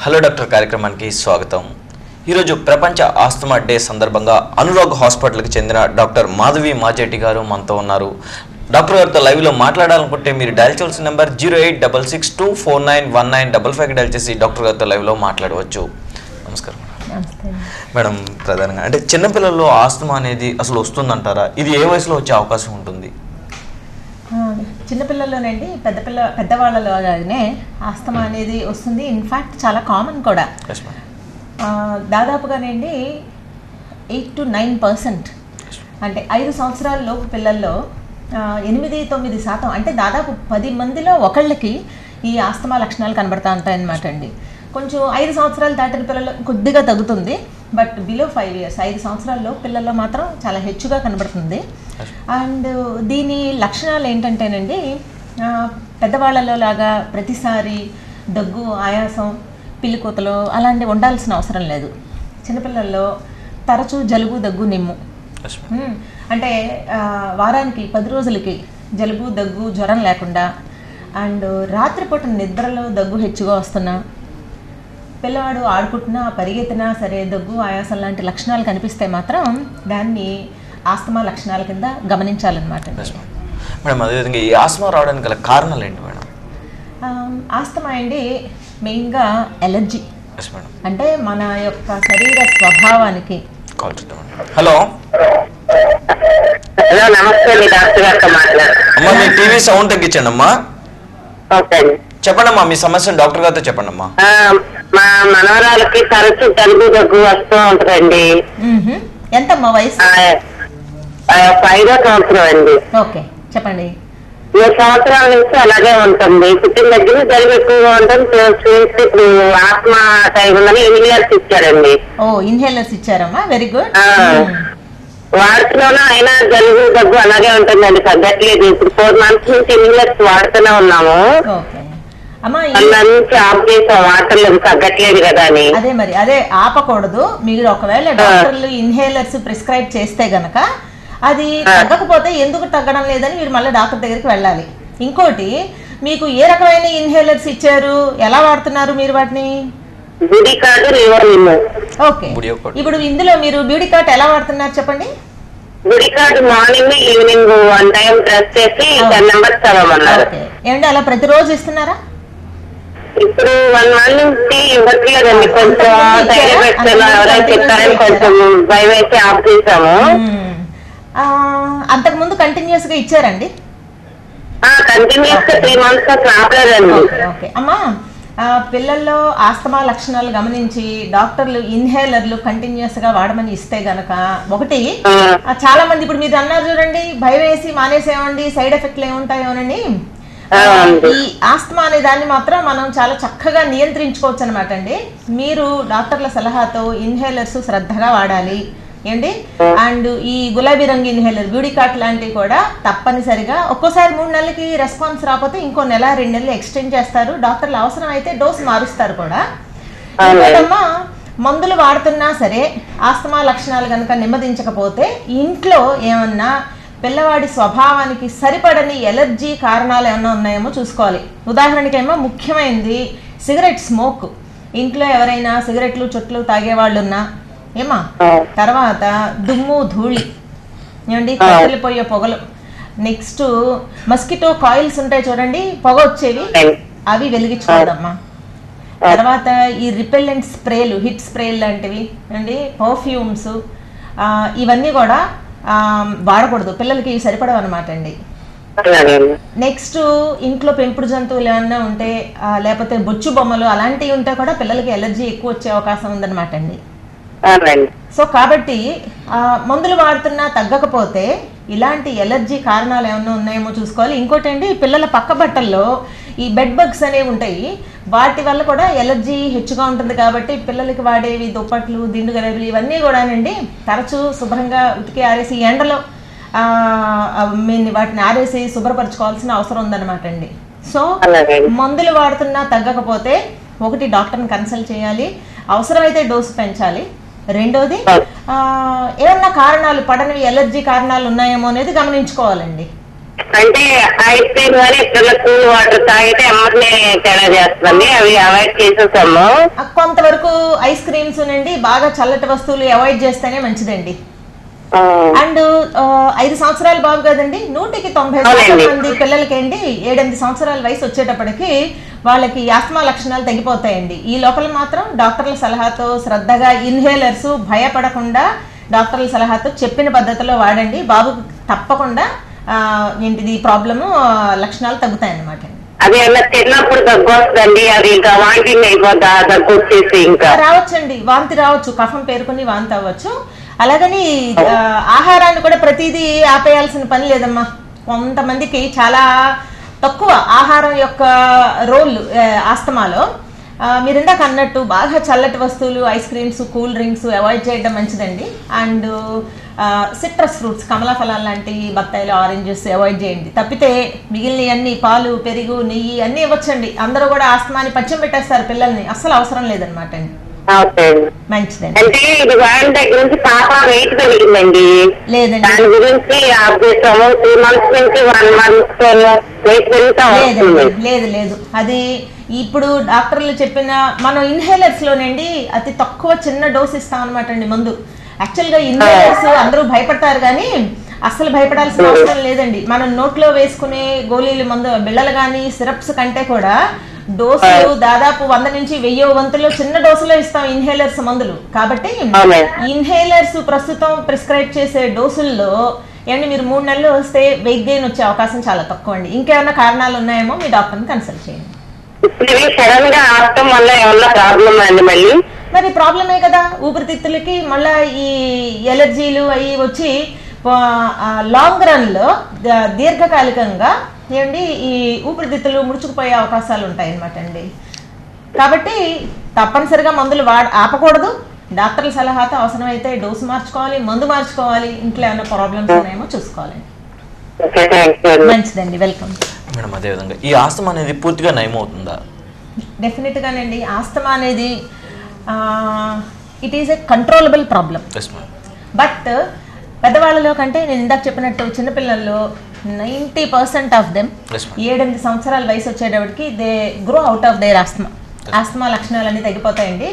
Hello doctor కార్యక్రమానికి స్వాగతం. ఈరోజు ప్రపంచ ఆస్తమా డే సందర్భంగా అనురాగ్ హాస్పిటల్కి చెందిన డాక్టర్ మాధవి మాజేటి గారు మనతో ఉన్నారు. డాక్టర్ గారితో లైవ్లో మాట్లాడాలనుకుంటే మీరు డయల్ చేయాల్సిన నెంబర్ 08662491955 డయల్ చేసి డాక్టర్ గారితో లైవ్లో మాట్లాడవచ్చు. నమస్కారం మేడం. ప్రధానంగా అంటే చిన్నపిల్లల్లో ఆస్తమా అనేది అసలు వస్తుందంటారా? ఇది ఏ వయసులో వచ్చే అవకాశం ఉంటుంది? చిన్నపిల్లల్లోనండి పెద్దవాళ్ళలోనే ఆస్తమా అనేది వస్తుంది. ఇన్ఫ్యాక్ట్ చాలా కామన్ కూడా. దాదాపుగానండి 8 to 9% అంటే 5 సంవత్సరాల లోపు పిల్లల్లో 8-9% అంటే దాదాపు 10 మందిలో ఒకళ్ళకి ఈ ఆస్తమా లక్షణాలు కనబడతా ఉంటాయన్నమాట అండి. కొంచెం 5 సంవత్సరాలు దాటిన పిల్లల్లో కొద్దిగా తగ్గుతుంది, బట్ బిలో 5 years 5 సంవత్సరాల్లో పిల్లల్లో మాత్రం చాలా హెచ్చుగా కనబడుతుంది. అండ్ దీని లక్షణాలు ఏంటంటేనండి, పెద్దవాళ్ళలో లాగా ప్రతిసారి దగ్గు, ఆయాసం, పిల్లికూతలు అలాంటివి ఉండాల్సిన అవసరం లేదు. చిన్నపిల్లల్లో తరచూ జలుబు, దగ్గు, నిమ్ము అంటే వారానికి 10 రోజులకి జలుబు, దగ్గు, జ్వరం లేకుండా, అండ్ రాత్రిపూట నిద్రలో దగ్గు హెచ్చుగా వస్తున్నా, పిల్లవాడు ఆడుకుంటున్నా పరిగెత్తినా సరే దగ్గు, ఆయాసం లాంటి లక్షణాలు కనిపిస్తే మాత్రం దాన్ని ఆస్తమా లక్షణాల కింద గమనించాలన్నమాట. మేడం, అదేవిధంగా ఈ ఆస్తమా రావడానికి గల కారణాలు ఏంటి మేడం? ఆస్తమా అండి మెయిన్గా ఎలర్జీ. అంటే మన యొక్క శరీర స్వభావానికి. హలో నమస్తే, అమ్మా మీ టీవీ సౌండ్ తగ్గించండి అమ్మా. చెప్పండి అమ్మా, మీ సమస్యను డాక్టర్ గారితో చెప్పండి అమ్మా. మా మనవరాలకి తరచు జలుబు, దగ్గు వస్తూ ఉంటుందండి. ఎంతమ్మా వయసు? 5వ సంవత్సరం అండి. ఓకే, చెప్పండి. 7 సంవత్సరాల నుంచి అలాగే ఉంటుంది. పుట్టిన దగ్గర జలుబు ఎక్కువగా ఉంటుంది. ఇప్పుడు ఆత్మా టైం ఉందని ఇన్హేలర్స్ ఇచ్చారండి. ఓ, ఇన్హేలర్స్ ఇచ్చారమ్మా, వెరీ గుడ్. వాడుతున్నాను, అయినా జలుబు, దగ్గు అలాగే ఉంటుందండి, తగ్గట్లేదు. ఇప్పుడు 4 months నుంచి ఇన్హేలర్స్ వాడుతూనే ఉన్నాము. వాటర్లు తగ్గట్లేదు కదా అని. అదే మరి అదే ఆపకూడదు. మీరు ఒకవేళ డాక్టర్లు ఇన్హేలర్స్ ప్రిస్క్రైబ్ చేస్తే గనక అది తగ్గకపోతే ఎందుకు తగ్గడం లేదని మీరు మళ్ళీ డాక్టర్ దగ్గరికి వెళ్ళాలి. ఇంకోటి, మీకు ఏ రకమైన ఇన్హేలర్స్ ఇచ్చారు, ఎలా వాడుతున్నారు మీరు వాటిని? ఓకే, ఇప్పుడు ఇందులో మీరు బ్యూడికాట్ ఎలా వాడుతున్నారు చెప్పండి. బ్యూడికాట్ మార్నింగ్, ఈవినింగ్ 1 time ప్రెస్ చేసి 10 numbers చదవమన్నారు. ఏమంటే అలా ప్రతిరోజు ఇస్తున్నారా? ఇప్పుడు 1 month నుంచి ఇవ్వట్లేదండి. కొంచెం సైడ్ ఎఫెక్ట్స్ ఎవరైనా చెప్తారని కొంచెం భయం వేసి ఆఫ్ చేసాము. అంతకు ముందు కంటిన్యూస్ గా ఇచ్చారండి? కంటిన్యూస్ గా 3 months రావట్లేదండి. ఓకే అమ్మా, పిల్లల్లో ఆస్తమా లక్షణాలు గమనించి డాక్టర్లు ఇన్హేలర్లు కంటిన్యూస్ గా వాడమని ఇస్తే గనక, ఒకటి చాలా మంది ఇప్పుడు మీరు అన్నారు చూడండి, భయం వేసి మానేసేమండి, సైడ్ ఎఫెక్ట్లు ఏముంటాయోనని. ఈ ఆస్తమా అనే దాన్ని మాత్రం మనం చాలా చక్కగా నియంత్రించుకోవచ్చు అనమాట అండి. మీరు డాక్టర్ల సలహాతో ఇన్హేలర్స్ శ్రద్ధగా వాడాలి ఏంటి. అండ్ ఈ గులాబీ రంగు ఇన్హేలర్, బ్యూడికాట్ లాంటివి కూడా తప్పనిసరిగా ఒక్కోసారి 3 నెలలకి రెస్పాన్స్ రాకపోతే ఇంకో 1-2 నెలలు ఎక్స్టెండ్ చేస్తారు. డాక్టర్లు అవసరం అయితే డోస్ మారుస్తారు కూడా. ఇంకోటమ్మా, మందులు వాడుతున్నా సరే ఆస్తమా లక్షణాలు కనుక నెమ్మదించకపోతే ఇంట్లో ఏమన్నా పిల్లవాడి స్వభావానికి సరిపడని ఎలర్జీ కారణాలు ఏమన్నా ఉన్నాయేమో చూసుకోవాలి. ఉదాహరణకేమో ముఖ్యమైనది సిగరెట్ స్మోక్. ఇంట్లో ఎవరైనా సిగరెట్లు, చుట్లు తాగేవాళ్ళు ఉన్నా ఏమా, తర్వాత దుమ్ము, ధూళి, ఏమండి కట్టెలిపోయే పొగలు, నెక్స్ట్ మస్కిటో కాయిల్స్ ఉంటాయి చూడండి, పొగ వచ్చేవి, అవి వెలిగించుకోవద్దమ్మా. తర్వాత ఈ రిపెల్లెంట్ స్ప్రేలు, హిట్ స్ప్రేలు లాంటివి అండి, పర్ఫ్యూమ్స్, ఇవన్నీ కూడా వాడకూడదు. పిల్లలకి సరిపడవు అనమాట అండి. నెక్స్ట్ ఇంట్లో పెంపుడు జంతువులు ఏమన్నా ఉంటే, లేకపోతే బొచ్చు బొమ్మలు అలాంటివి ఉంటే కూడా పిల్లలకి ఎలర్జీ ఎక్కువ వచ్చే అవకాశం ఉందన్నమాట అండి. సో కాబట్టి మందులు వాడుతున్నా తగ్గకపోతే ఇలాంటి ఎలర్జీ కారణాలు ఏమన్నా ఉన్నాయేమో చూసుకోవాలి. ఇంకోటి అండి, పిల్లల పక్క బట్టల్లో ఈ బెడ్ బగ్స్ అనేవి ఉంటాయి, వాటి వల్ల కూడా ఎలర్జీ హెచ్చుగా ఉంటుంది. కాబట్టి పిల్లలకి వాడేవి దుప్పట్లు, దిండు గలబులు ఇవన్నీ కూడానండి తరచూ శుభ్రంగా ఉతికి ఆరేసి ఎండలో వాటిని ఆరేసి శుభ్రపరచుకోవాల్సిన అవసరం ఉందన్నమాట అండి. సో మందులు వాడుతున్నా తగ్గకపోతే ఒకటి డాక్టర్ని కన్సల్ట్ చేయాలి, అవసరమైతే డోసు పెంచాలి. రెండోది, ఏమన్నా కారణాలు పడనివి ఎలర్జీ కారణాలు ఉన్నాయేమో అనేది గమనించుకోవాలండి. అంటే ఐస్ క్రీమ్ కానీ ఇట్లా కూల్ వాటర్ తాగితే అమ్మని తేడా చేస్తుంది, అవి అవాయిడ్ చేసేసాము. కొంతవరకు ఐస్ క్రీమ్స్ నుండి బాగా చల్లటి వస్తువులు అవాయిడ్ చేస్తేనే మంచిదండి. అండ్ 5 సంవత్సరాల బాబు కదండి, 100% మంది పిల్లలకేంటి 7-8 సంవత్సరాల వయసు వచ్చేటప్పటికి వాళ్ళకి ఆస్తమా లక్షణాలు తగ్గిపోతాయండి. ఈ లోపల మాత్రం డాక్టర్ల సలహాతో శ్రద్ధగా ఇన్హేలర్స్ భయపడకుండా డాక్టర్ల సలహాతో చెప్పిన పద్ధతిలో వాడండి. బాబుకి తప్పకుండా ఏంటిది ప్రాబ్లము లక్షణాలు తగ్గుతాయి అన్నమాట. అది అలా తిన్నప్పుడు దగ్గు వస్తుందండి, అది ఇంకా వాంటింగ్ అయిపోద్దా, దగ్గు వచ్చేసి ఇంకా రావచ్చండి, వాంతి రావచ్చు, కఫం పేరుకుని వాంతి అవ్వచ్చు. అలాగని ఆహారాన్ని కూడా ప్రతిదీ ఆపేయాల్సిన పని లేదమ్మా. కొంతమందికి చాలా తక్కువ ఆహారం యొక్క రోల్ ఆస్తమాలో. మీరు ఇందాక అన్నట్టు బాగా చల్లటి వస్తువులు, ice creams, cool drinks avoid చేయడం మంచిదండి. అండ్ సిట్రస్ ఫ్రూట్స్, కమలా ఫలాలు లాంటి బత్తాయిలు, ఆరెంజెస్ అవాయిడ్ చేయండి. తప్పితే మిగిలిన అన్ని పాలు, పెరుగు, నెయ్యి అన్నీ ఇవ్వచ్చండి. అందరూ కూడా ఆస్తమాని పచ్చం పెట్టేస్తారు పిల్లల్ని, అస్సలు అవసరం లేదనమాట అండి. మంచిదండి. అంటే ఇది వాడి దగ్గర నుంచి పాప వెయిట్ పెరిగిందండి, లేదండి దాని గురించి ఆఫ్ చేస్తాము. 3 months నుంచి 1 month వెయిట్ పెరుగుతా వస్తుంది. లేదు అది ఇప్పుడు డాక్టర్లు చెప్పిన మనం ఇన్హేలర్స్ లోనండి అతి తక్కువ చిన్న డోస్ ఇస్తాం అనమాట అండి మందు. యాక్చువల్గా ఇన్హేలర్స్ అందరూ భయపడతారు కానీ అస్సలు భయపడాల్సిన అవసరం లేదండి. మనం నోట్లో వేసుకునే గోళీలు మందు బిళ్ళలు కానీ సిరప్స్ కంటే కూడా డోసులు దాదాపు 100 నుంచి 1000 వంతులు చిన్న డోసులో ఇస్తాం ఇన్హేలర్స్ మందులు. కాబట్టి ఇన్హేలర్స్ ప్రస్తుతం ప్రిస్క్రైబ్ చేసే డోసుల్లో ఏమండి మీరు 3 నెలలు వస్తే వెయిట్ గెయిన్ వచ్చే అవకాశం చాలా తక్కువ అండి. ఇంకేమైనా కారణాలు ఉన్నాయేమో మీ డాక్టర్ని కన్సల్ట్ చేయండి. సడన్ గా ఆడటం వల్ల ఏమన్నా ప్రాబ్లం అండి? మళ్ళీ మరి ప్రాబ్లమే కదా, ఊపిరితిత్తులకి మళ్ళీ ఈ ఎలర్జీలు అవి వచ్చి లాంగ్ రన్లో దీర్ఘకాలికంగా ఏమండి ఈ ఊపిరితిత్తులు ముడుచుకుపోయే అవకాశాలు ఉంటాయి అన్నమాట అండి. కాబట్టి తప్పనిసరిగా మందులు ఆపకూడదు. డాక్టర్ల సలహాతో అవసరమైతే డోసు మార్చుకోవాలి, మందు మార్చుకోవాలి. ఇంట్లో ఏమైనా ప్రాబ్లమ్స్ ఉన్నాయేమో చూసుకోవాలి. మంచిదండి, వెల్కమ్ మేడం. అదేవిధంగా ఈ ఆస్తమా అనేది పూర్తిగా నయమవుతుందా? డెఫినెట్గానండి. ఆస్తమా అనేది it is a controllable problem. But పెద్దవాళ్ళలో కంటే నేను ఇందాక చెప్పినట్టు చిన్నపిల్లల్లో 90% ఆఫ్ దెమ్ 7-8 సంవత్సరాల వయసు వచ్చేటప్పటికి they grow out of their asthma లక్షణాలన్నీ తగ్గిపోతాయండి.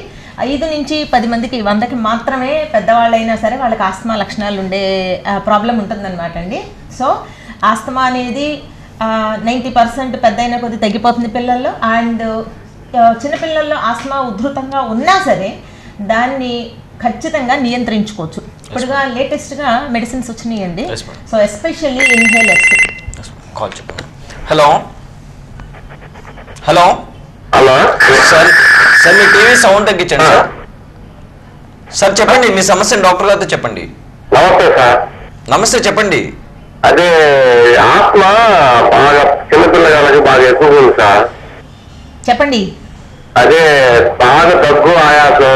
5 నుంచి 10 మందికి 100కి మాత్రమే పెద్దవాళ్ళైనా సరే వాళ్ళకి ఆస్తమా లక్షణాలు ఉండే ప్రాబ్లం ఉంటుందన్నమాట అండి. సో ఆస్తమా అనేది 90% పెద్ద అయిన కొద్ది తగ్గిపోతుంది పిల్లల్లో. అండ్ చిన్నపిల్లల్లో ఆస్తమా ఉధృతంగా ఉన్నా సరే దాన్ని ఖచ్చితంగా నియంత్రించుకోవచ్చు. ఇప్పుడుగా లేటెస్ట్గా మెడిసిన్స్ వచ్చినాయండి. So especially inhalers. Hello hello hello sir, sir మీ టీవీ సౌండ్ తగ్గించండి సార్. సార్ చెప్పండి, మీ సమస్యను డాక్టర్ గారితో చెప్పండి. నమస్తే సార్. నమస్తే, చెప్పండి. అదే ఆత్మ బాగా చిన్నపిల్లగాళ్ళకి బాగా ఎక్కువగా ఉంది సార్. చెప్పండి. అదే బాగా దగ్గు, ఆయాసం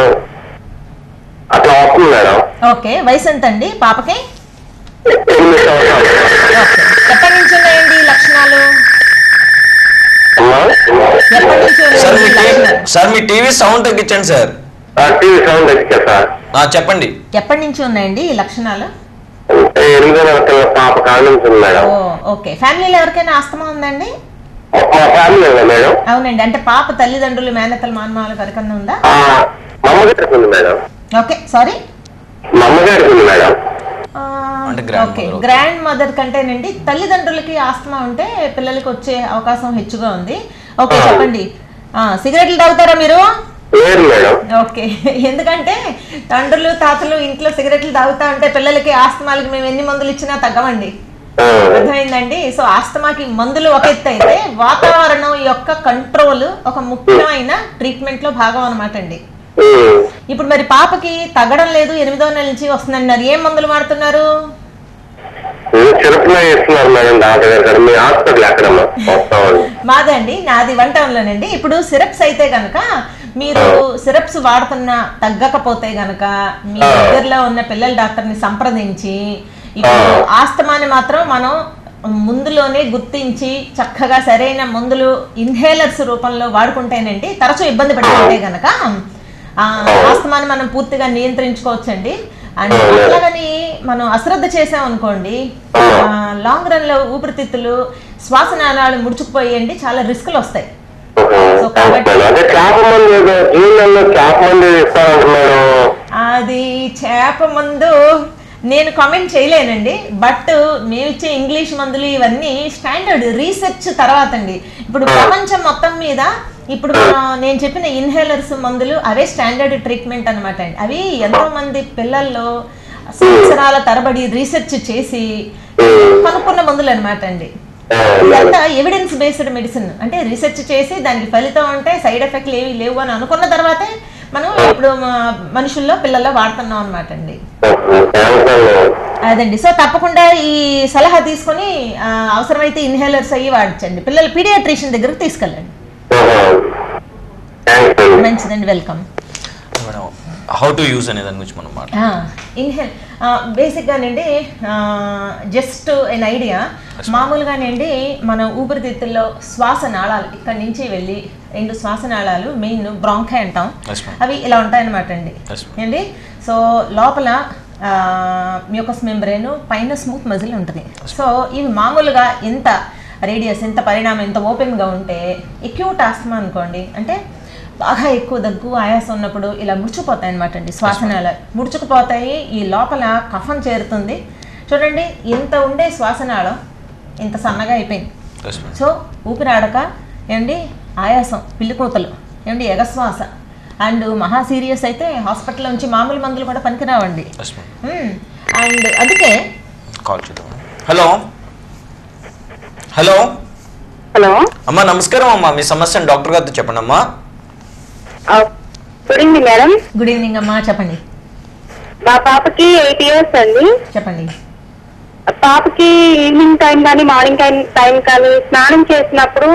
అట్లా వస్తుంది మేడం. ఓకే, వయసు ఎంత అండి పాపకి? 8 సంవత్సరాలు. ఎప్పటి నుంచి ఉన్నాయండి లక్షణాలు? ఎప్పటి నుంచి సార్ మీ టీవీ సౌండ్ తగ్గించండి సార్. టీవీ సౌండ్ తగ్గించా సార్. చెప్పండి. ఎప్పటి నుంచి ఉన్నాయండి ఈ లక్షణాలు? 8 నెలల పాప కాడ నుంచి ఉంది మేడం. ఓకే, ఫ్యామిలీలో ఎవరికైనా ఆస్తమా ఉందండి? మా ఫ్యామిలీ మేడం. అవునండి. అంటే పాప తల్లిదండ్రులు, మేనత్తలు, మానమాలకు ఎవరికన్నా ఉందా? మా అమ్మగారికి ఉంది మేడం. ఓకే, సారీ, మా అమ్మగారికి ఉంది మేడం. ఓకే, గ్రాండ్ మదర్ కంటేనండి తల్లిదండ్రులకి ఆస్తమా ఉంటే పిల్లలకి వచ్చే అవకాశం హెచ్చుగా ఉంది. ఓకే, చెప్పండి. సిగరెట్లు తాగుతారా మీరు? లేదు మేడం. ఓకే, ఎందుకంటే తండ్రులు, తాతలు ఇంట్లో సిగరెట్లు తాగుతా ఉంటే పిల్లలకి ఆస్తమాలకి మేము ఎన్ని మందులు ఇచ్చినా తగ్గవండి. అర్థమైందండి. సో ఆస్తమాకి మందులు ఒక ఎత్తు అయితే వాతావరణం యొక్క కంట్రోల్ ఒక ముఖ్యమైన ట్రీట్మెంట్ లో భాగం అనమాట అండి. ఇప్పుడు మరి పాపకి తగ్గడం లేదు, 8వ నెల నుంచి వస్తుందన్నారు. ఏం మందులు వాడుతున్నారు? మాదండి, నాది 1 టౌన్ లోనండి. ఇప్పుడు సిరప్స్ అయితే గనక మీరు సిరప్స్ వాడుతున్నా తగ్గకపోతే గనక మీ దగ్గరలో ఉన్న పిల్లల డాక్టర్ని సంప్రదించి ఇప్పుడు ఆస్తమాని మాత్రం మనం ముందులోనే గుర్తించి చక్కగా సరైన మందులు ఇన్హేలర్స్ రూపంలో వాడుకుంటేనండి తరచూ ఇబ్బంది పడుతుంటే గనక ఆస్తమాని మనం పూర్తిగా నియంత్రించుకోవచ్చండి. అండ్ అట్లాగని మనం అశ్రద్ధ చేసాం అనుకోండి, లాంగ్ రన్ లో ఊపిరితిత్తులు శ్వాసనాళాలు ముడుచుకుపోయండి చాలా రిస్కులు వస్తాయి. సో కాబట్టి అది చేప మందు నేను కామెంట్ చేయలేనండి. బట్ మేము ఇచ్చే ఇంగ్లీష్ మందులు ఇవన్నీ స్టాండర్డ్ రీసెర్చ్ తర్వాత అండి. ఇప్పుడు ప్రపంచం మొత్తం మీద ఇప్పుడు నేను చెప్పిన ఇన్హేలర్స్ మందులు అవే స్టాండర్డ్ ట్రీట్మెంట్ అనమాట అండి. అవి ఎంతో మంది పిల్లల్లో సంవత్సరాల తరబడి రీసెర్చ్ చేసి కనుక్కున్న మందులు అనమాట అండి. ఇదంతా ఎవిడెన్స్ బేస్డ్ మెడిసిన్, అంటే రీసెర్చ్ చేసి దానికి ఫలితం అంటే సైడ్ ఎఫెక్ట్లు ఏవి లేవు అని అనుకున్న తర్వాతే మనం ఇప్పుడు మనుషుల్లో పిల్లల్లో వాడుతున్నాం అనమాట అండి. అదండి. సో తప్పకుండా ఈ సలహా తీసుకొని అవసరమైతే ఇన్హేలర్స్ అయ్యి వాడించండి. పిల్లలు పీడియాట్రిషియన్ దగ్గరకు తీసుకెళ్ళండి. మంచిదండి, వెల్కమ్. హౌ టు యూజ్ అనే దాని గురించి మనం ఇన్హేల్ బేసిక్గానండి జస్ట్ ఎన్ ఐడియా. మామూలుగానండి మన ఊపిరితిత్తుల్లో శ్వాసనాళాలు ఇక్కడి నుంచి వెళ్ళి 2 శ్వాసనాళాలు మెయిన్ బ్రాంకై అంటాం, అవి ఇలా ఉంటాయన్నమాట అండి. ఏంటి సో లోపల మ్యూకస్ మెంబ్రేన్, పైన స్మూత్ మజిల్ ఉంటుంది. సో ఇవి మామూలుగా ఎంత రేడియస్, ఎంత పరిణామం, ఎంత ఓపెన్గా ఉంటే ఎక్యూట్ ఆస్తమా అనుకోండి, అంటే బాగా ఎక్కువ దగ్గు ఆయాసం ఉన్నప్పుడు ఇలా ముడుచుకుపోతాయి అనమాట అండి. శ్వాసనాళాలు ముడుచుకుపోతాయి, ఈ లోపల కఫం చేరుతుంది. చూడండి ఇంత ఉండే శ్వాసనాళం ఇంత సన్నగా అయిపోయింది. సో ఊపిరాడక ఏమండి ఆయాసం, పిల్లికూతలు, ఏమండి ఎగశ్వాస, అండ్ మహా సీరియస్ అయితే హాస్పిటల్ నుంచి మామూలు మందులు కూడా పనికిరావండి. అండ్ అందుకే హలో హలో హలో అమ్మా, నమస్కారం అమ్మా. మీ సమస్యను డాక్టర్ గారితో చెప్పండి అమ్మా. Good evening madam. Good evening అమ్మా, చెప్పండి. మా పాపకి 8 years అండి. చెప్పండి. పాపకి ఈవినింగ్ టైం కానీ మార్నింగ్ టైం కానీ స్నానం చేసినప్పుడు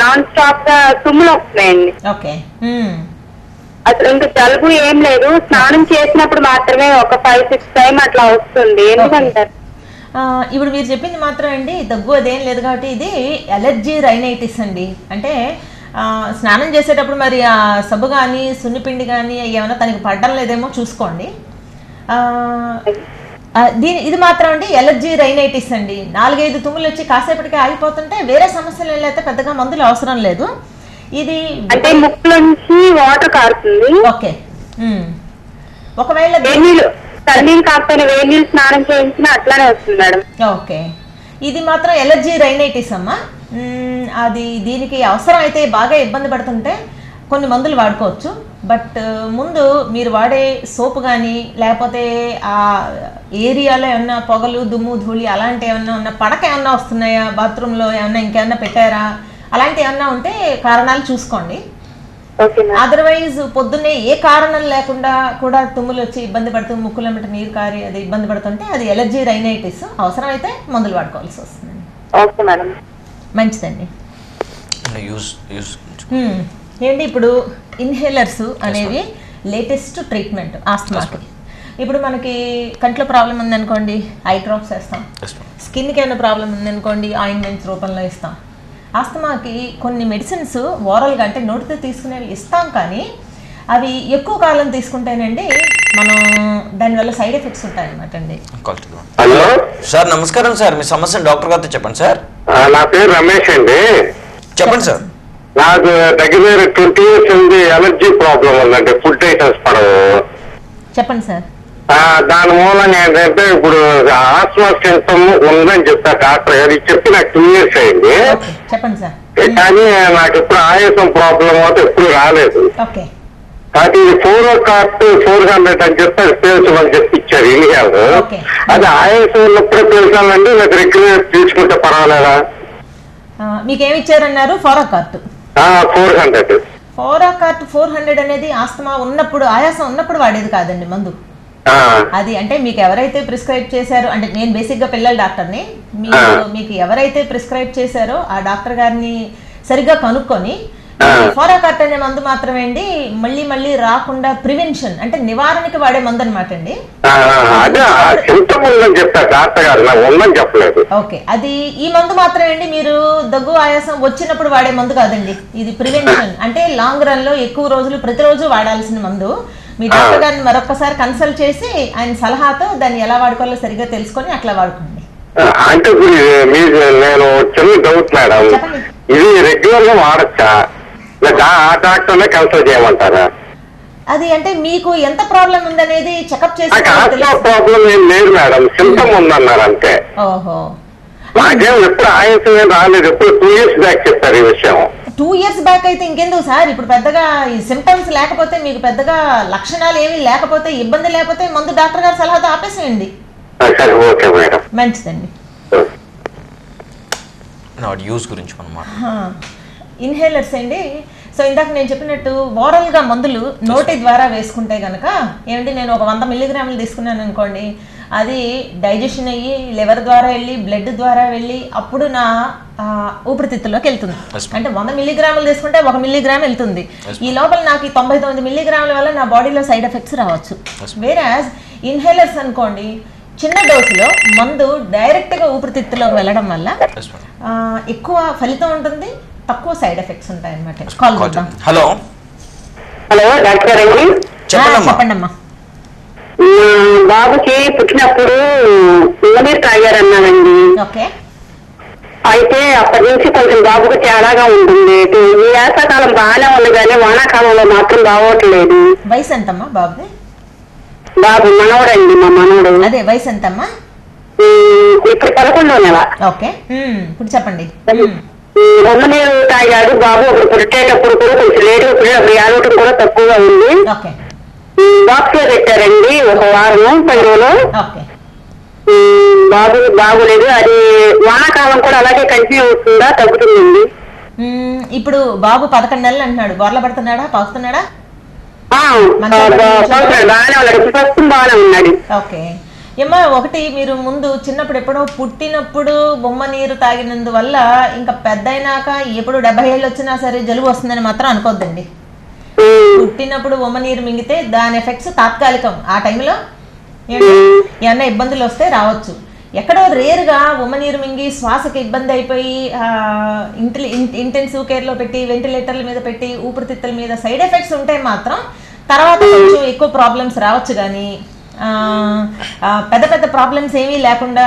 నాన్ స్టాప్ గా తుమ్ములు వస్తున్నాయండి. ఓకే. అసలు ఇంకా జలుబు ఏం లేదు, స్నానం చేసినప్పుడు మాత్రమే ఒక 5-6 టైం అట్లా వస్తుంది. ఎందుకంటారు? ఇప్పుడు మీరు చెప్పింది మాత్రం అండి దగ్గు అదేం లేదు కాబట్టి ఇది ఎలర్జీ రైనైటిస్ అండి. అంటే స్నానం చేసేటప్పుడు మరి ఆ సబ్బు కానీ సున్నిపిండి కానీ ఏమైనా తనకి పడడం లేదేమో చూసుకోండి. ఇది మాత్రం అండి ఎలర్జీ రైనైటిస్ అండి. 4-5 తుమ్ములు వచ్చి కాసేపటికి ఆగిపోతుంటే వేరే సమస్యలు వెళ్ళైతే పెద్దగా మందులు అవసరం లేదు. ఇది అంటే ముక్కు నుంచి వాటర్ కారుతుంది. ఓకే. ఒకవేళ తల్లి కాకపోయినా వేడి నీళ్ళు స్నానం చేయించినా అట్లానే వస్తుంది మేడం. ఓకే. ఇది మాత్రం ఎలర్జీ రైనైటిస్ అమ్మా. అది దీనికి అవసరం అయితే బాగా ఇబ్బంది పడుతుంటే కొన్ని మందులు వాడుకోవచ్చు. బట్ ముందు మీరు వాడే సోపు కానీ లేకపోతే ఆ ఏరియాలో ఏమన్నా పొగలు, దుమ్ము, ధూళి అలాంటి ఏమన్నా ఉన్న పడక ఏమన్నా వస్తున్నాయా, బాత్రూంలో ఏమన్నా ఇంకేమన్నా పెట్టారా, అలాంటి ఏమన్నా ఉంటే కారణాలు చూసుకోండి. అదర్వైజ్ పొద్దున్నే ఏ కారణం లేకుండా కూడా తుమ్ములు వచ్చి ఇబ్బంది పడుతూ ముక్కులమ్మట నీరు కారి అది ఇబ్బంది పడుతుంటే అది ఎలర్జీ రైనైటిస్. అవసరమైతే మందులు వాడుకోవాల్సి వస్తుంది. మంచిదండి. ఏంటి ఇప్పుడు ఇన్హేలర్స్ అనేవి లేటెస్ట్ ట్రీట్మెంట్ ఆస్తమాకి. ఇప్పుడు మనకి కంట్లో ప్రాబ్లం ఉందనుకోండి ఐ డ్రాప్స్ వేస్తాం, స్కిన్కి ఏమైనా ప్రాబ్లం ఉందనుకోండి ఆయింట్మెంట్స్ రూపంలో ఇస్తాం. ఆస్తమాకి కొన్ని మెడిసిన్స్ ఓరల్గా అంటే నోటితో తీసుకునేవి ఇస్తాం, కానీ అవి ఎక్కువ కాలం తీసుకుంటేనండి మనం దానివల్ల సైడ్ ఎఫెక్ట్స్ ఉంటాయన్నమాట అండి. హలో సార్, నమస్కారం సార్. మీ సమస్యను డాక్టర్ గారితో చెప్పండి సార్. నా పేరు రమేష్ అండి. చెప్పండి సార్. నాకు దగ్గర 20 years ఉంది, ఎలర్జీ ప్రాబ్లం ఉందండి, ఫుడ్ ఐటమ్స్ పడవు. చెప్పండి సార్. దాని మూలంగా ఏంటంటే ఇప్పుడు ఆస్మా సింప్టమ్ ఉందని చెప్పారు డాక్టర్ గారు. చెప్పి నాకు 2 years అయింది. చెప్పండి సార్. కానీ నాకు ఎప్పుడు ఆయాసం ప్రాబ్లం అయితే ఎప్పుడు రాలేదు. కాబట్టి ఇది 400 అని చెప్పి అది పేల్చమని చెప్పి ఇచ్చారు ఇన్హేల్. అది ఆయాసం ఉన్నప్పుడే పేల్చాలండి, నాకు రెగ్యులర్ తీసుకుంటే పర్వాలేదా? మీకేమి ఇచ్చారన్నారు? ఫోరాకార్ట్ 400. ఫోరాకార్ట్ 400 అనేది ఆస్తమా ఉన్నప్పుడు, ఆయాసం ఉన్నప్పుడు వాడేది కాదండి మందు. అది అంటే మీకు ఎవరైతే ప్రిస్క్రైబ్ చేశారో, అంటే నేను బేసిక్ గా పిల్లల డాక్టర్ని, మీకు ఎవరైతే ప్రిస్క్రైబ్ చేశారో ఆ డాక్టర్ గారిని సరిగ్గా కనుక్కొని ఫోరాకార్ట్ అనే మందు మాత్రమే అండి మళ్ళీ మళ్ళీ రాకుండా ప్రివెన్షన్ అంటే నివారణకి వాడే మందు అనమాట అండి. ఓకే. అది ఈ మందు మాత్రమే అండి మీరు దగ్గు ఆయాసం వచ్చినప్పుడు వాడే మందు కాదండి. ఇది ప్రివెన్షన్ అంటే లాంగ్ రన్ లో ఎక్కువ రోజులు ప్రతిరోజు వాడాల్సిన మందు. మీ డాక్టర్ గారిని మరొకసారి కన్సల్ట్ చేసి ఆయన సలహాతో దాన్ని ఎలా వాడుకోవాలో సరిగ్గా తెలుసుకొని అట్లా వాడుకోండి. అంటే నేను చిన్న డౌట్ మేడం, ఇది రెగ్యులర్ గా వాడచ్చా ఆ డాక్టర్నే కన్సల్ట్ చేయమంటారా? అది అంటే మీకు ఎంత ప్రాబ్లం ఉందనేది చెకప్ చేసి ప్రాబ్లం ఏం లేదు మేడం, సింటమ్ ఉందన్నారు అంతే. ఓహో, నాకేం ఎప్పుడు ఆయాసం ఏం రాలేదు, ఎప్పుడు 2 years బ్యాక్ చెప్పారు ఈ విషయం. 2 years బ్యాక్ అయితే ఇంకెందుకు సార్, ఇప్పుడు పెద్దగా ఈ సిమ్టమ్స్ లేకపోతే మీకు పెద్దగా లక్షణాలు ఏమీ లేకపోతే ఇబ్బంది లేకపోతే మందు డాక్టర్ గారి సలహాతో ఆపేసేయండి. సరే, ఓకే మేడం, మంచిదండి. యూస్ గురించి అన్నమాట. ఇన్హేలర్స్ అండి. సో ఇందాక నేను చెప్పినట్టు ఓరల్గా మందులు నోటి ద్వారా వేసుకుంటే కనుక ఏమంటే నేను ఒక 100 mg తీసుకున్నాను అనుకోండి, అది డైజెషన్ అయ్యి లివర్ ద్వారా వెళ్ళి బ్లడ్ ద్వారా వెళ్ళి అప్పుడు నా ఊపిరితిత్తుల్లోకి వెళ్తుంది. అంటే 100 mg తీసుకుంటే 1 mg వెళ్తుంది. ఈ లోపల నాకు 99 mg వల్ల నా బాడీలో సైడ్ ఎఫెక్ట్స్ రావచ్చు. వేరాజ్ ఇన్హేలర్స్ అనుకోండి, చిన్న డోసులో మందు డైరెక్ట్గా ఊపిరితిత్తులోకి వెళ్ళడం వల్ల ఎక్కువ ఫలితం ఉంటుంది, తక్కువ సైడ్ ఎఫెక్ట్స్ ఉంటాయి అన్నమాట. కాల్ చేద్దాం. హలో హలో, డాక్టర్ అండి. చెప్పండి అమ్మా. బాబుకి పుట్టినప్పుడు నీరు తాగారన్నానండి. ఓకే. అయితే అప్పటి నుంచి కొంచెం బాబుకు తేడాగా ఉంటుంది. ఈ వేసవకాలం బాగానే ఉంది కానీ వానాకాలంలో మాత్రం బాగోట్లేదు. వయసు ఎంతమ్మా బాబుది? బాబు మనవడండి, మా మనవడు. అదే వయసు ఎంతమ్మా? ఇప్పుడు 11వ నెల. ఓకే, ఇప్పుడు చెప్పండి. బొమ్మ నీరు తాగాడు బాబు. అప్పుడు పుట్టేటప్పుడు కూడా కొంచెం లేటుగా పుట్టాడు, అప్పుడు ఏడవటం కూడా తక్కువగా ఉంది. ఓకే. బాక్స్ లో పెట్టారండి ఒక వారం 10 రోజులు. ఓకే. బాబు బాగోలేదు. అది వానాకాలం కూడా అలాగే కంటిన్యూ అవుతుందా, తగ్గుతుందండి? ఇప్పుడు బాబు 11 నెలలు అంటున్నాడు. బోర్ల పడుతున్నాడా, పాకుతున్నాడా? బాగానే ఉన్నాడు, ప్రస్తుతం బాగానే ఉన్నాడు. ఓకే. ఏమో ఒకటి, మీరు ముందు చిన్నప్పుడు ఎప్పుడో పుట్టినప్పుడు బొమ్మ నీరు తాగినందువల్ల ఇంకా పెద్ద అయినాక ఎప్పుడు 70 ఏళ్ళు వచ్చినా సరే జలుబు వస్తుందని మాత్రం అనుకోద్దండి. పుట్టినప్పుడు బొమ్మ నీరు మింగితే దాని ఎఫెక్ట్స్ తాత్కాలికం. ఆ టైంలో ఏమన్నా ఇబ్బందులు వస్తే రావచ్చు. ఎక్కడో రేరుగా బొమ్మ నీరు మింగి శ్వాసకి ఇబ్బంది అయిపోయి ఇంటెన్సివ్ కేర్లో పెట్టి వెంటిలేటర్ల మీద పెట్టి ఊపిరితిత్తుల మీద సైడ్ ఎఫెక్ట్స్ ఉంటే మాత్రం తర్వాత కొంచెం ఎక్కువ ప్రాబ్లమ్స్ రావచ్చు. కానీ పెద్ద పెద్ద ప్రాబ్లమ్స్ ఏమీ లేకుండా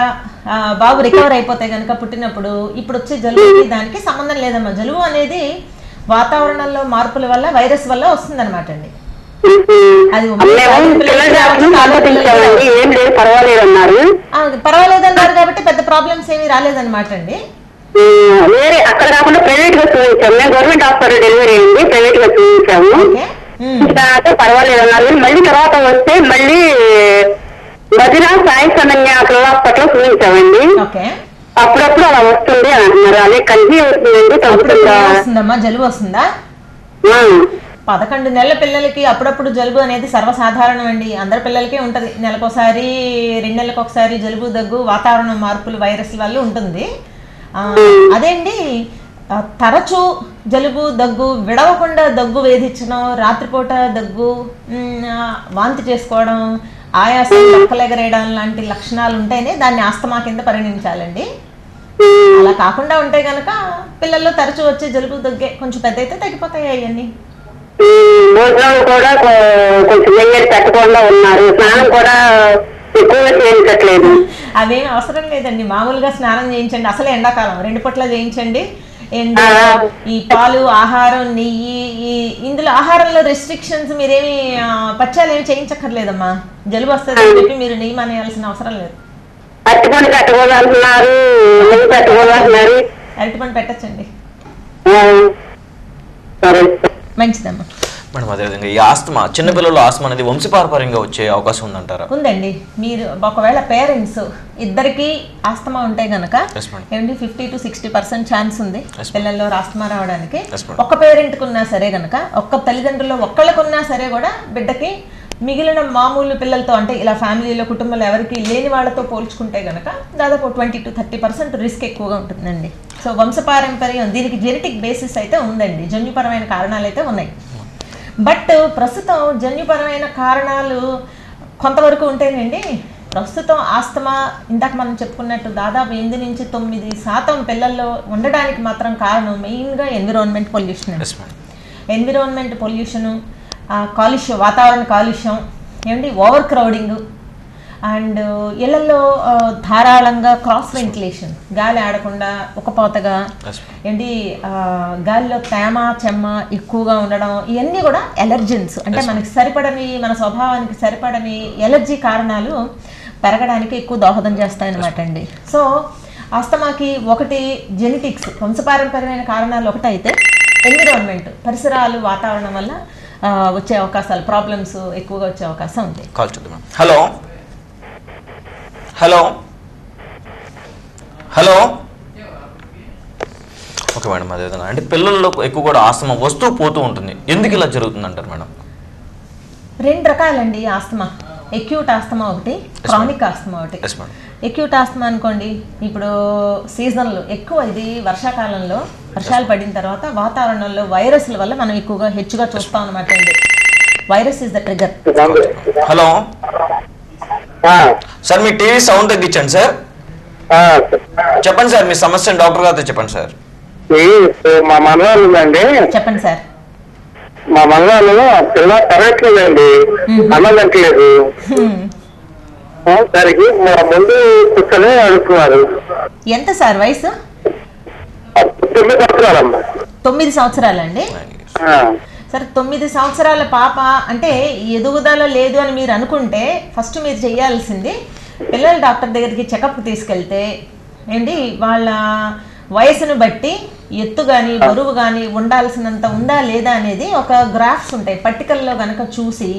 బాబు రికవర్ అయిపోతే కనుక పుట్టినప్పుడు ఇప్పుడు వచ్చే జలుబుకి దానికి సంబంధం లేదమ్మా. జలుబు అనేది వాతావరణంలో మార్పుల వల్ల వైరస్ వల్ల వస్తుంది అనమాట అండి. అది పర్వాలేదన్నారు కాబట్టి పెద్ద ప్రాబ్లమ్స్ ఏమీ రాలేదన్నమాట అండి. వేరే అక్కడ కాకుండా ప్రైవేట్ గా చూపించాము. మేము గవర్నమెంట్ హాస్పిటల్ డెలివరీ అయింది, ప్రైవేట్ గా చూపించాము. పర్వాలేదు అన్నారు. మళ్ళీ తర్వాత వస్తే మళ్ళీ మధ్యన సాయి సమన్య హాస్పిటల్ చూపించామండి. అప్పుడప్పుడు అలా వస్తుంది అని అంటున్నారు. అదే కంటిన్యూ అవుతుందండి. వస్తుందమ్మా, జలుబు వస్తుందా? 11 నెలల పిల్లలకి అప్పుడప్పుడు జలుబు అనేది సర్వసాధారణం అండి. అందరి పిల్లలకే ఉంటది. నెలకోసారి 2 నెలలకు ఒకసారి జలుబు, దగ్గు వాతావరణ మార్పులు వైరస్ వల్ల ఉంటుంది. అదేండి తరచూ జలుబు, దగ్గు, విడవకుండా దగ్గు వేధించడం, రాత్రిపూట దగ్గు, వాంతి చేసుకోవడం, ఆయాసం, లెక్కలెగరేయడం లాంటి లక్షణాలు ఉంటేనే దాన్ని ఆస్తమా కింద పరిగణించాలండి. అలా కాకుండా ఉంటే కనుక పిల్లల్లో తరచూ వచ్చే జలుబు, దగ్గే కొంచెం పెద్ద అయితే తగ్గిపోతాయి అవన్నీ. భోజనాలు కూడా కొంచెం నెయ్యి పెట్టకుండా ఉన్నారు. స్నానం కూడా ఎక్కువగా చేయించట్లేదు. అవేం అవసరం లేదండి, మామూలుగా స్నానం చేయించండి. అసలే ఎండాకాలం 2 పూట్ల చేయించండి. అండ్ ఈ పాలు, ఆహారం, నెయ్యి, ఇందులో ఆహారంలో రెస్ట్రిక్షన్స్ మీరేమి పచ్చాలు ఏమి చేయించక్కర్లేదమ్మా. జలుబు వస్తుంది అని చెప్పి మీరు నెయ్యి మానేయాల్సిన అవసరం లేదు. అరటిపండు పెట్టకూడదంటున్నారు, నెయ్యి పెట్టకూడదంటున్నారు. అరటిపండు పెట్టచ్చండి, మంచిదమ్మా. మేడం అదేవిధంగా ఈ ఆస్తమా, చిన్నపిల్లలు ఆస్తమా అనేది వంశపారంపర్యంగా వచ్చే అవకాశం ఉందంటారా? ఉందండి. మీరు ఒకవేళ పేరెంట్స్ ఇద్దరికి ఆస్తమా ఉంటే గనక ఏమండి 50 to 60% ఛాన్స్ ఉంది పిల్లల్లో ఆస్తమా రావడానికి. ఒక్క పేరెంట్కి ఉన్నా సరే గనక, ఒక్క తల్లిదండ్రుల్లో ఒక్కళ్ళకున్నా సరే కూడా బిడ్డకి మిగిలిన మామూలు పిల్లలతో అంటే ఇలా ఫ్యామిలీలో కుటుంబంలో ఎవరికి లేని వాళ్ళతో పోల్చుకుంటే గనక దాదాపు 20 to 30% రిస్క్ ఎక్కువగా ఉంటుందండి. సో వంశపారంపర్యం దీనికి జెనెటిక్ బేసిస్ అయితే ఉందండి, జన్యుపరమైన కారణాలు అయితే ఉన్నాయి. బట్ ప్రస్తుతం జన్యుపరమైన కారణాలు కొంతవరకు ఉంటేనండి. ప్రస్తుతం ఆస్తమా ఇందాక మనం చెప్పుకున్నట్టు దాదాపు 8 నుంచి 9% పిల్లల్లో ఉండడానికి మాత్రం కారణం మెయిన్గా ఎన్విరాన్మెంట్ పొల్యూషన్. ఎన్విరాన్మెంట్ పొల్యూషను, కాలుష్యం, వాతావరణ కాలుష్యం, ఏమండి ఓవర్ క్రౌడింగ్, అండ్ ఇళ్లలో ధారాళంగా క్రాస్ వెంటిలేషన్, గాలి ఆడకుండా ఉక్కపోతగా, ఏంటి గాలిలో తేమ చెమ్మ ఎక్కువగా ఉండడం, ఇవన్నీ కూడా ఎలర్జెన్స్, అంటే మనకి సరిపడని, మన స్వభావానికి సరిపడని ఎలర్జీ కారణాలు పెరగడానికి ఎక్కువ దోహదం చేస్తాయన్నమాట అండి. సో ఆస్తమాకి ఒకటి జెనెటిక్స్, వంశపారంపర్యమైన కారణాలు ఒకటి అయితే, ఎన్విరాన్మెంట్, పరిసరాలు, వాతావరణం వల్ల వచ్చే అవకాశాలు, ప్రాబ్లమ్స్ ఎక్కువగా వచ్చే అవకాశం ఉంది. కాల్ చూద్దాం. Hello hello hello okay madam, అదేవిధంగా అంటే పిల్లల్లో ఎక్కువ కూడా ఆస్తమా వస్తూ పోతూ ఉంటుంది, ఎందుకు ఇలా జరుగుతుంది అంటారు మేడం? 2 రకాలండి ఆస్తమా. ఎక్యూట్ ఆస్తమా ఒకటి, క్రానిక్ ఆస్తమా ఒకటి. ఎక్యూట్ ఆస్తమా అనుకోండి, ఇప్పుడు సీజన్లో ఎక్కువ, ఇది వర్షాకాలంలో వర్షాలు పడిన తర్వాత వాతావరణంలో వైరస్ల వల్ల మనం ఎక్కువగా హెచ్చుగా చూస్తాం అనమాట అండి. Virus is the trigger. Hello sir, మీ టీవీ సౌండ్ తగ్గించండి సార్. చెప్పండి సార్, మీ సమస్యను డాక్టర్ గారితో చెప్పండి సార్. మా మనవాళ్ళు ఉందండి. చెప్పండి సార్. మా మనవాళ్ళు పిల్ల తరగట్లేదండి, అన్నదంటలేదు. సరికి ముందు కూర్చొని అడుగుతున్నారు. ఎంత సార్ వయసు? 9 సంవత్సరాలమ్మా. 9 సంవత్సరాలండి. సరే, 9 సంవత్సరాల పాప అంటే ఎదుగుదల లేదు అని మీరు అనుకుంటే ఫస్ట్ మీరు చేయాల్సింది పిల్లల డాక్టర్ దగ్గరికి చెకప్కి తీసుకెళ్తే ఏంటి, వాళ్ళ వయసును బట్టి ఎత్తు కానీ బరువు కానీ ఉండాల్సినంత ఉందా లేదా అనేది ఒక గ్రాఫ్స్ ఉంటాయి, పట్టికల్లో కనుక చూసి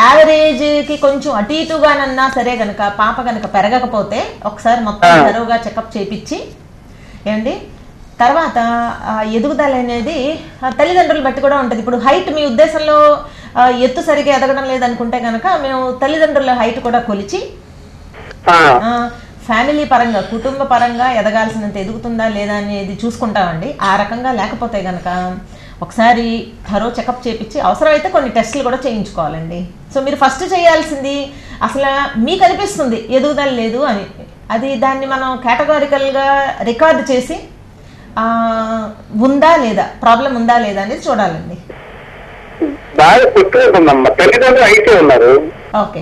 యావరేజ్కి కొంచెం అటు ఇటుగానన్నా సరే కనుక పాప కనుక పెరగకపోతే ఒకసారి మొత్తం తరువుగా చెకప్ చేయించి ఏంటి తర్వాత ఎదుగుదల అనేది తల్లిదండ్రులు బట్టి కూడా ఉంటుంది. ఇప్పుడు హైట్ మీ ఉద్దేశంలో ఎత్తు సరిగా ఎదగడం లేదనుకుంటే కనుక మేము తల్లిదండ్రుల హైట్ కూడా కొలిచి ఫ్యామిలీ పరంగా, కుటుంబ పరంగా ఎదగాల్సినంత ఎదుగుతుందా లేదా అనేది చూసుకుంటామండి. ఆ రకంగా లేకపోతే కనుక ఒకసారి థరో చెకప్ చేయించి అవసరమైతే కొన్ని టెస్టులు కూడా చేయించుకోవాలండి. సో మీరు ఫస్ట్ చేయాల్సింది, అసలు మీకు అనిపిస్తుంది ఎదుగుదల లేదు అని, అది దాన్ని మనం కేటగారికల్గా రికార్డు చేసి ఉందా లేదా, ప్రాబ్లం ఉందా లేదా అనేది చూడాలండి. ఓకే,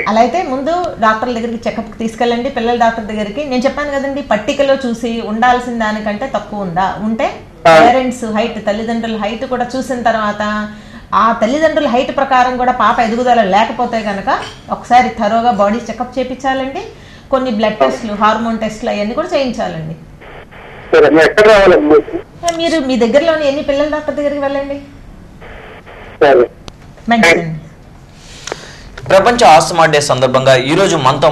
అలా అయితే ముందు డాక్టర్ దగ్గరికి చెకప్కి తీసుకెళ్ళండి, పిల్లల డాక్టర్ దగ్గరికి. నేను చెప్పాను కదండి, పట్టికలో చూసి ఉండాల్సిన దానికంటే తక్కువ ఉందా, ఉంటే పేరెంట్స్ హైట్, తల్లిదండ్రుల హైట్ కూడా చూసిన తర్వాత ఆ తల్లిదండ్రుల హైట్ ప్రకారం కూడా పాప ఎదుగుదల లేకపోతే కనుక ఒకసారి థరోగా బాడీ చెకప్ చేయించాలండి. కొన్ని బ్లడ్ టెస్ట్లు, హార్మోన్ టెస్ట్లు అవన్నీ కూడా చేయించాలండి. మీరు మీ దగ్గరలోని ఎన్ని పిల్లల డాక్టర్ దగ్గరికి వెళ్ళండి. మంచిదండి. ప్రపంచ ఆస్తమా డే సందర్భంగా ఈరోజు మనతో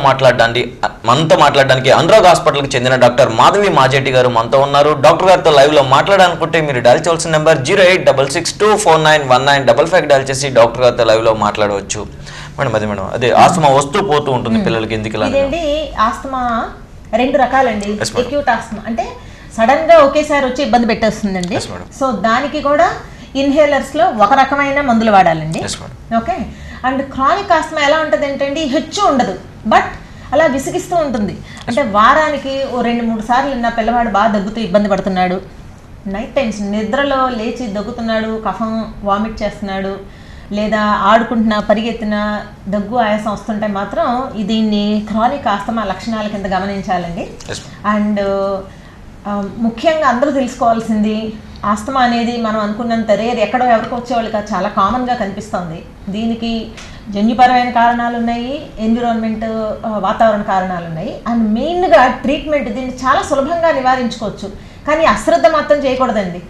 మాట్లాడడానికి అనురాగ్ హాస్పిటల్కి చెందిన డాక్టర్ మాధవి మాజేటి గారు మనతో ఉన్నారు. డాక్టర్ గారితో లైవ్లో మాట్లాడాలనుకుంటే మీరు డయల్ చేయాల్సిన నెంబర్ 08662491955 డయల్ చేసి డాక్టర్ గారితో లైవ్లో మాట్లాడవచ్చు. మేడం అదే ఆస్తమా వస్తూ పోతూ ఉంటుంది పిల్లలకి, ఎందుకు ఇలా? ఇదేంటి ఆస్తమా 2 రకాలండి. ఎక్యూట్ ఆస్తమా అంటే సడన్ గా ఒకేసారి వచ్చి ఇబ్బంది పెట్టేస్తుందండి. సో దానికి కూడా ఇన్హేలర్స్ లో ఒక రకమైన మందులు వాడాలండి. ఓకే, అండ్ క్రానిక్ ఆస్తమా ఎలా ఉంటుంది ఏంటంటే హెచ్చు ఉండదు, బట్ అలా విసిగిస్తూ ఉంటుంది. అంటే వారానికి 2-3 సార్లు నా పిల్లవాడు బాగా దగ్గుతూ ఇబ్బంది పడుతున్నాడు, నైట్ టైమ్స్ నిద్రలో లేచి దగ్గుతున్నాడు, కఫం వామిట్ చేస్తున్నాడు, లేదా ఆడుకుంటున్నా పరిగెత్తిన దగ్గు ఆయాసం వస్తుంటే మాత్రం దీన్ని క్రానిక్ ఆస్తమా లక్షణాల కింద గమనించాలండి. అండ్ ముఖ్యంగా అందరూ తెలుసుకోవాల్సింది, ఆస్తమా అనేది మనం అనుకున్నంత రేర్, ఎక్కడో ఎవరికి వచ్చేవాళ్ళకి చాలా కామన్గా కనిపిస్తుంది. దీనికి జన్యుపరమైన కారణాలు ఉన్నాయి, ఎన్విరాన్మెంట్ వాతావరణ కారణాలు ఉన్నాయి, అండ్ మెయిన్గా ట్రీట్మెంట్ దీన్ని చాలా సులభంగా నివారించుకోవచ్చు. కానీ అశ్రద్ధ మాత్రం చేయకూడదండి.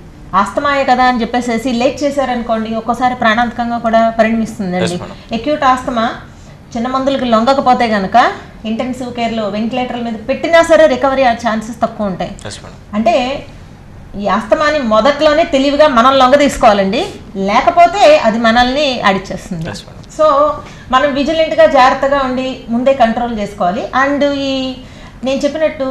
ఆస్తమాయే కదా అని చెప్పేసి లేట్ చేశారనుకోండి ఒక్కోసారి ప్రాణాంతకంగా కూడా పరిణమిస్తుందండి. ఎక్యూట్ ఆస్తమా చిన్న మందులకి లొంగకపోతే కనుక ఇంటెన్సివ్ కేర్లో వెంటిలేటర్ల మీద పెట్టినా సరే రికవరీ ఛాన్సెస్ తక్కువ ఉంటాయి. అంటే ఈ ఆస్తమాని మొదట్లోనే తెలివిగా మనం లొంగ తీసుకోవాలండి, లేకపోతే అది మనల్ని ఆడిచ్చేస్తుంది. సో మనం విజిలెంట్గా జాగ్రత్తగా ఉండి ముందే కంట్రోల్ చేసుకోవాలి. అండ్ నేను చెప్పినట్టు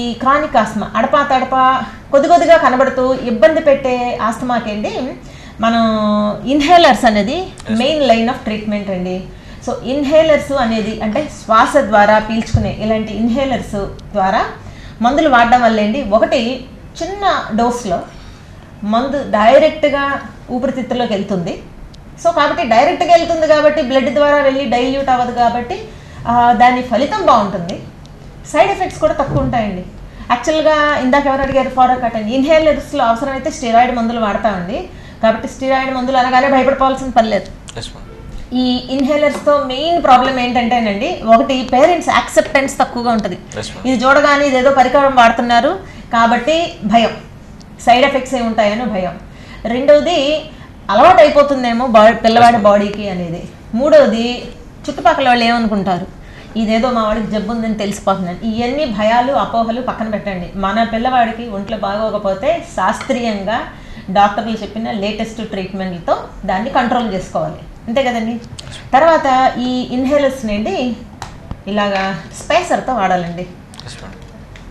ఈ క్రానిక్ ఆస్తమా అడపా తడపా కొద్దిగా కనబడుతూ ఇబ్బంది పెట్టే ఆస్తమాకేంటి మనం ఇన్హేలర్స్ అనేది మెయిన్ లైన్ ఆఫ్ ట్రీట్మెంట్ అండి. సో ఇన్హేలర్స్ అనేది అంటే శ్వాస ద్వారా పీల్చుకునే ఇలాంటి ఇన్హేలర్స్ ద్వారా మందులు వాడడం వల్ల ఏంటి, ఒకటి చిన్న డోస్లో మందు డైరెక్ట్గా ఊపిరితిత్తులోకి వెళ్తుంది. సో కాబట్టి డైరెక్ట్గా వెళ్తుంది కాబట్టి బ్లడ్ ద్వారా వెళ్ళి డైల్యూట్ అవ్వదు కాబట్టి దాని ఫలితం బాగుంటుంది. సైడ్ ఎఫెక్ట్స్ కూడా తక్కువ ఉంటాయండి. యాక్చువల్గా ఇందాక ఎవరు అడిగారు ఫారోకాట్ అని, ఇన్హేలర్స్లో అవసరమైతే స్టెరాయిడ్ మందులు వాడతామండి. కాబట్టి స్టెరాయిడ్ మందులు అనగానే భయపడిపోవాల్సిన పని లేదు. ఈ ఇన్హేలర్స్తో మెయిన్ ప్రాబ్లం ఏంటంటేనండి, ఒకటి పేరెంట్స్ యాక్సెప్టెన్స్ తక్కువగా ఉంటుంది. ఇది చూడగానే ఇదేదో పరికరం వాడుతున్నారు కాబట్టి భయం, సైడ్ ఎఫెక్ట్స్ ఏమి ఉంటాయని భయం. రెండవది అలవాటు అయిపోతుందేమో పిల్లవాడి బాడీకి అనేది. మూడవది చుట్టుపక్కల వాళ్ళు ఏమనుకుంటారు, ఇదేదో మా వాడికి జబ్బు ఉందని తెలిసిపోతుందని. ఇవన్నీ భయాలు అపోహలు పక్కన పెట్టండి. మన పిల్లవాడికి ఒంట్లో బాగోకపోతే శాస్త్రీయంగా డాక్టర్లు చెప్పిన లేటెస్ట్ ట్రీట్మెంట్లతో దాన్ని కంట్రోల్ చేసుకోవాలి, అంతే కదండి. తర్వాత ఈ ఇన్హేలర్స్ నుండి ఇలాగా స్పేసర్తో వాడాలండి.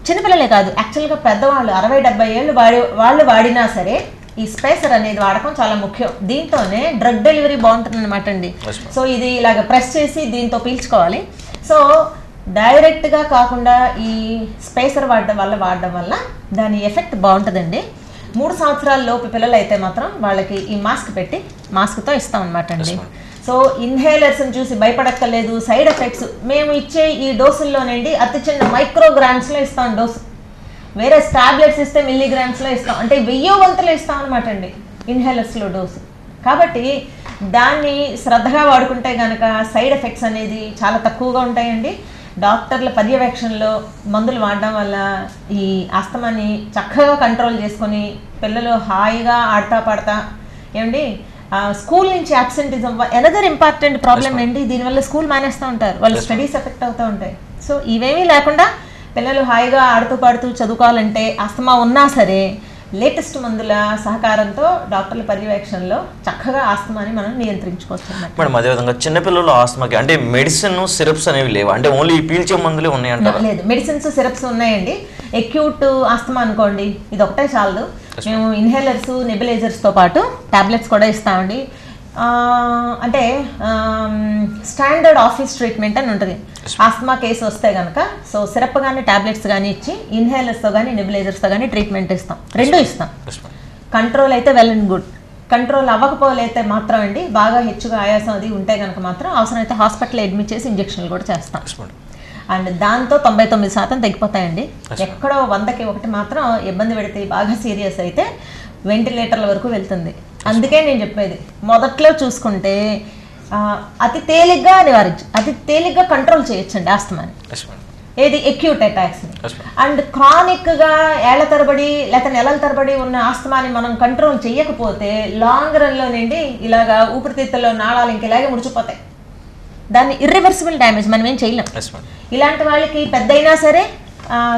చిన్నపిల్లలే కాదు, యాక్చువల్గా పెద్దవాళ్ళు 60-70 ఏళ్ళు వాళ్ళు వాడినా సరే ఈ స్పేసర్ అనేది వాడకం చాలా ముఖ్యం. దీంతోనే డ్రగ్ డెలివరీ బాగుంటుంది అనమాట అండి. సో ఇది ఇలాగ ప్రెస్ చేసి దీంతో పీల్చుకోవాలి. సో డైరెక్ట్గా కాకుండా ఈ స్పేసర్ వాడడం వల్ల దాని ఎఫెక్ట్ బాగుంటుందండి. 3 సంవత్సరాల లోపు పిల్లలు అయితే మాత్రం వాళ్ళకి ఈ మాస్క్తో ఇస్తాం అనమాట అండి. సో ఇన్హేలర్స్ని చూసి భయపడక్కర్లేదు. సైడ్ ఎఫెక్ట్స్ మేము ఇచ్చే ఈ డోసుల్లోనండి అతి చిన్న మైక్రోగ్రామ్స్లో ఇస్తాం డోసు. వేరే టాబ్లెట్స్ ఇస్తే మిల్లీగ్రామ్స్లో ఇస్తాం, అంటే 1000 వంతులు ఇస్తాం అనమాట అండి ఇన్హేలర్స్లో డోసు. కాబట్టి దాన్ని శ్రద్ధగా వాడుకుంటే కనుక సైడ్ ఎఫెక్ట్స్ అనేది చాలా తక్కువగా ఉంటాయండి. డాక్టర్ల పర్యవేక్షణలో మందులు వాడడం వల్ల ఈ ఆస్తమాని చక్కగా కంట్రోల్ చేసుకొని పిల్లలు హాయిగా ఆడతా పాడతా ఏమండి స్కూల్ నుంచి అబ్సెంటిజం ఎనదర్ ఇంపార్టెంట్ ప్రాబ్లం ఏంటి, దీనివల్ల స్కూల్ మానేస్తూ ఉంటారు, వాళ్ళ స్టడీస్ ఎఫెక్ట్ అవుతూ ఉంటాయి. సో ఇవేమీ లేకుండా పిల్లలు హాయిగా ఆడుతూ పాడుతూ చదువుకోవాలంటే ఆస్తమా ఉన్నా సరే లేటెస్ట్ మందుల సహకారంతో డాక్టర్ల పర్యవేక్షణలో చక్కగా ఆస్తమాని మనం నియంత్రించుకోవచ్చు. మేడం అదేవిధంగా చిన్నపిల్లలు ఆస్తమాకి అంటే మెడిసిన్ సిరప్స్ అనేవి లేవు, అంటే ఓన్లీ పీల్చే మందులే ఉన్నాయంటారా? లేదు, మెడిసిన్స్ సిరప్స్ ఉన్నాయండి. ఎక్యూట్ ఆస్తమా అనుకోండి ఇది ఒకటే చాలదు. మేము ఇన్హేలర్స్ నెబులైజర్స్తో పాటు టాబ్లెట్స్ కూడా ఇస్తామండి. అంటే స్టాండర్డ్ ఆఫీస్ ట్రీట్మెంట్ అని ఉంటుంది ఆస్తమా కేసు వస్తే కనుక. సో సిరప్ కానీ టాబ్లెట్స్ కానీ ఇచ్చి ఇన్హేలర్స్తో కానీ నెబులైజర్స్తో కానీ ట్రీట్మెంట్ ఇస్తాం, రెండు ఇస్తాం. కంట్రోల్ అయితే వెల్ అండ్ గుడ్. కంట్రోల్ అవ్వకపోతే మాత్రం అండి బాగా హెచ్చుగా ఆయాసం అది ఉంటే కనుక మాత్రం అవసరమైతే హాస్పిటల్ అడ్మిట్ చేసి ఇంజక్షన్లు కూడా చేస్తాం. అండ్ దాంతో 99% తగ్గిపోతాయండి. ఎక్కడో 100కి 1 మాత్రం ఇబ్బంది పెడితే బాగా సీరియస్ అయితే వెంటిలేటర్ల వరకు వెళ్తుంది. అందుకే నేను చెప్పేది మొదట్లో చూసుకుంటే అతి తేలిగ్గా అతి తేలిగ్గా కంట్రోల్ చేయొచ్చండి ఆస్తమాని, ఏది ఎక్యూట్ అటాక్స్. అండ్ క్రానిక్గా ఏళ్ల తరబడి లేకపోతే నెలల తరబడి ఉన్న ఆస్తమాని మనం కంట్రోల్ చేయకపోతే లాంగ్ రన్లో నుండి ఇలాగా ఊపిరితిత్తుల్లో నాళాలు ఇంక ఇలాగే ముడిచిపోతాయి. దాన్ని ఇర్రివర్సిబుల్ డ్యామేజ్ మనం ఏం చేయలేం. ఇలాంటి వాళ్ళకి పెద్దయినా సరే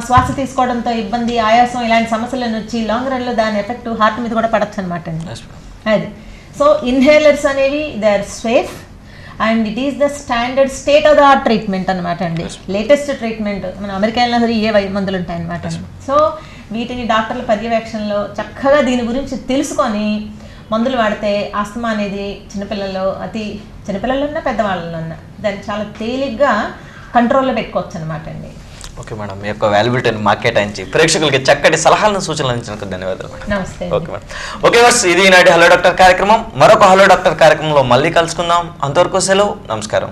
శ్వాస తీసుకోవడంతో ఇబ్బంది, ఆయాసం ఇలాంటి సమస్యలను వచ్చి లాంగ్ రన్లో దాని ఎఫెక్ట్ హార్ట్ మీద కూడా పడచ్చు అనమాట అండి. అది సో ఇన్హేలర్స్ అనేవి they are safe and it is the standard state of the art treatment అనమాట అండి. లేటెస్ట్ ట్రీట్మెంట్ మన అమెరికాలో సరే ఏ మందులు ఉంటాయన్నమాట. సో వీటిని డాక్టర్ల పర్యవేక్షణలో చక్కగా దీని గురించి తెలుసుకొని మందులు వాడితే ఆస్తమా అనేది చిన్నపిల్లల్లో పెద్దవాళ్ళలో దాన్ని చాలా తేలిగ్గా కంట్రోల్లో పెట్టుకోవచ్చు అనమాట అండి. ఓకే మేడం, మీ యొక్క వాల్యుబిలిటీని మాకు కేటాయించి ప్రేక్షకులకి చక్కటి సలహాలను సూచనలు అందించినందుకు ధన్యవాదాలు మేడం. నమస్తే. Okay madam. ఓకే వర్స్, ఇది ఈనాటి హలో డాక్టర్ కార్యక్రమం. మరొక హలో డాక్టర్ కార్యక్రమంలో మళ్ళీ కలుసుకుందాం. అంతవరకు సెలవు, నమస్కారం.